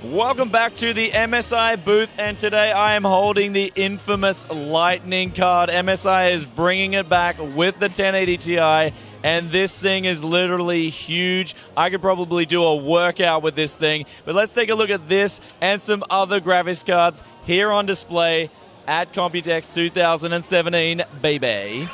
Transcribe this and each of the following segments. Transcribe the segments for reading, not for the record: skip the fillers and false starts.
Welcome back to the MSI booth, and today I am holding the infamous Lightning card. MSI is bringing it back with the 1080 Ti, and this thing is literally huge. I could probably do a workout with this thing, but let's take a look at this and some other graphics cards here on display at Computex 2017, baby.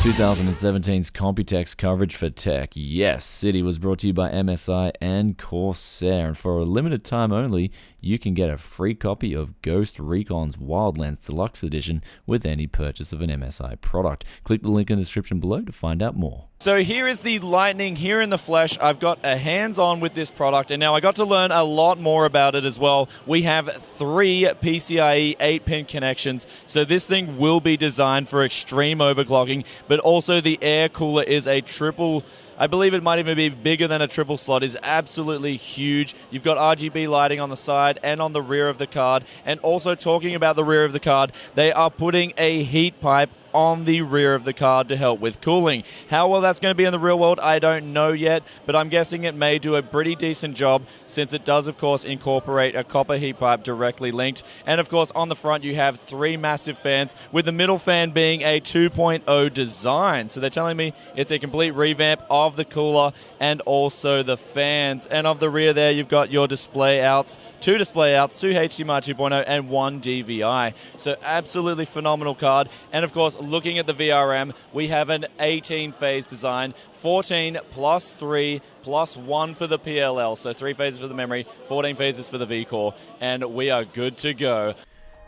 2017's Computex coverage for tech. Yes, City was brought to you by MSI and Corsair, and for a limited time only, you can get a free copy of Ghost Recon's Wildlands Deluxe Edition with any purchase of an MSI product. Click the link in the description below to find out more. So here is the Lightning here in the flesh. I've got a hands-on with this product, and now I got to learn a lot more about it as well. We have 3 PCIe 8-pin connections, so this thing will be designed for extreme overclocking, but also the air cooler is a triple, I believe it might even be bigger than a triple slot, is absolutely huge. You've got RGB lighting on the side and on the rear of the card, and also talking about the rear of the card, they are putting a heat pipe on the rear of the card to help with cooling. How well that's going to be in the real world, I don't know yet, but I'm guessing it may do a pretty decent job since it does, of course, incorporate a copper heat pipe directly linked. And, of course, on the front you have 3 massive fans, with the middle fan being a 2.0 design. So they're telling me it's a complete revamp of the cooler and also the fans. And of the rear there, you've got your display outs, 2 display outs, 2 HDMI 2.0 and 1 DVI. So absolutely phenomenal card. And, of course, looking at the VRM, we have an 18-phase design, 14 plus 3 plus 1 for the PLL, so 3 phases for the memory, 14 phases for the V-Core, and we are good to go.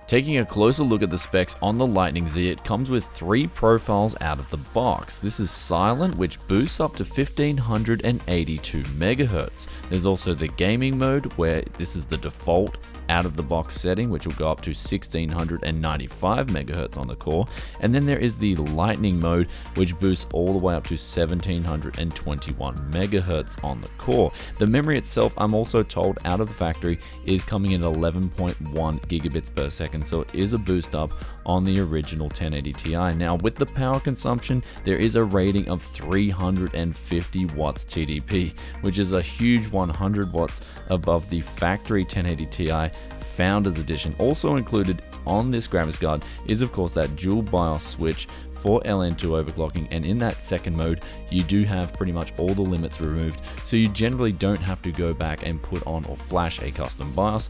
Taking a closer look at the specs on the Lightning Z, it comes with 3 profiles out of the box. This is silent, which boosts up to 1582 MHz. There's also the gaming mode, where this is the default out-of-the-box setting, which will go up to 1695 MHz on the core, and then there is the Lightning mode, which boosts all the way up to 1721 MHz on the core. The memory itself, I'm also told out of the factory, is coming in at 11.1 gigabits per second, so it is a boost up on the original 1080 Ti. Now, with the power consumption, there is a rating of 350 watts TDP, which is a huge 100 watts above the factory 1080 Ti Founders Edition. Also included on this graphics card is, of course, that dual BIOS switch for LN2 overclocking, and in that second mode you do have pretty much all the limits removed, so you generally don't have to go back and put on or flash a custom BIOS.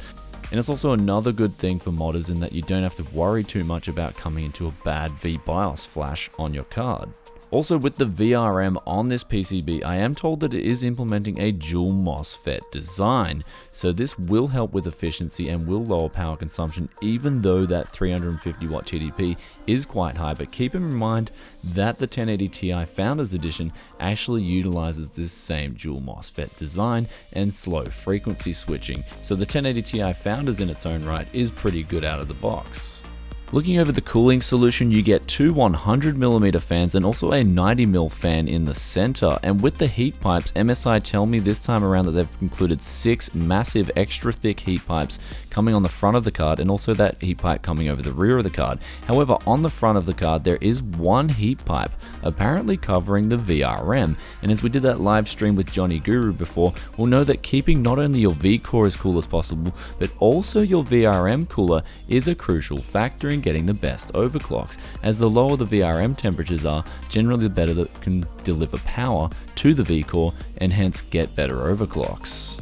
And it's also another good thing for modders in that you don't have to worry too much about coming into a bad VBIOS flash on your card. Also, with the VRM on this PCB, I am told that it is implementing a dual MOSFET design, so this will help with efficiency and will lower power consumption, even though that 350 watt TDP is quite high. But keep in mind that the 1080 Ti Founders Edition actually utilizes this same dual MOSFET design and slow frequency switching, so the 1080 Ti Founders in its own right is pretty good out of the box. Looking over the cooling solution, you get 2 100mm fans and also a 90mm fan in the center. And with the heat pipes, MSI tell me this time around that they've included 6 massive extra thick heat pipes coming on the front of the card, and also that heat pipe coming over the rear of the card. However, on the front of the card, there is 1 heat pipe apparently covering the VRM. And as we did that live stream with Johnny Guru before, we'll know that keeping not only your V-Core as cool as possible, but also your VRM cooler is a crucial factor in getting the best overclocks, as the lower the VRM temperatures are, generally the better that can deliver power to the V-Core and hence get better overclocks.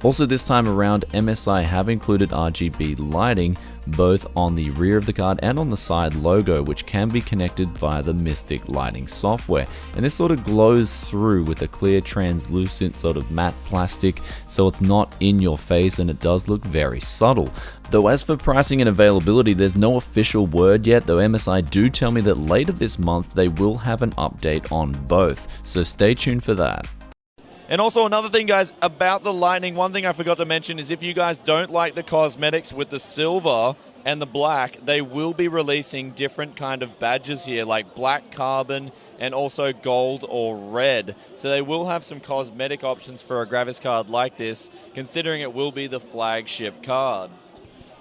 Also, this time around, MSI have included RGB lighting both on the rear of the card and on the side logo, which can be connected via the Mystic lighting software. And this sort of glows through with a clear translucent sort of matte plastic, so it's not in your face and it does look very subtle. Though as for pricing and availability, there's no official word yet, though MSI do tell me that later this month they will have an update on both, so stay tuned for that. And also another thing, guys, about the Lightning, one thing I forgot to mention is if you guys don't like the cosmetics with the silver and the black, they will be releasing different kind of badges here, like black carbon and also gold or red. So they will have some cosmetic options for a graphics card like this, considering it will be the flagship card.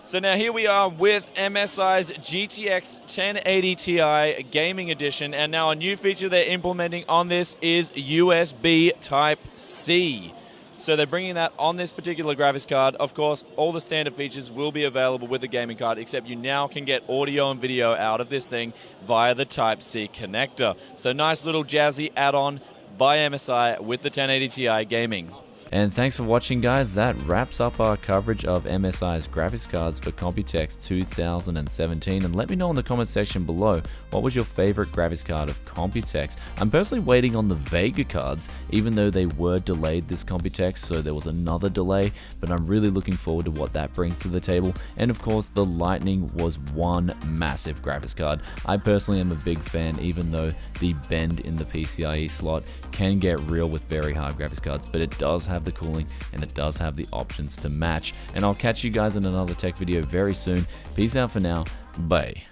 So now here we are with MSI's GTX 1080 Ti Gaming Edition, and now a new feature they're implementing on this is USB Type-C. So they're bringing that on this particular graphics card. Of course, all the standard features will be available with the gaming card, except you now can get audio and video out of this thing via the Type-C connector. So nice little jazzy add-on by MSI with the 1080 Ti Gaming. And thanks for watching, guys. That wraps up our coverage of MSI's graphics cards for Computex 2017. And let me know in the comment section below, what was your favorite graphics card of Computex? I'm personally waiting on the Vega cards, even though they were delayed this Computex, so there was another delay, but I'm really looking forward to what that brings to the table. And of course, the Lightning was one massive graphics card. I personally am a big fan, even though the bend in the PCIe slot can get real with very hard graphics cards, but it does have the cooling and it does have the options to match. And I'll catch you guys in another tech video very soon. Peace out for now. Bye.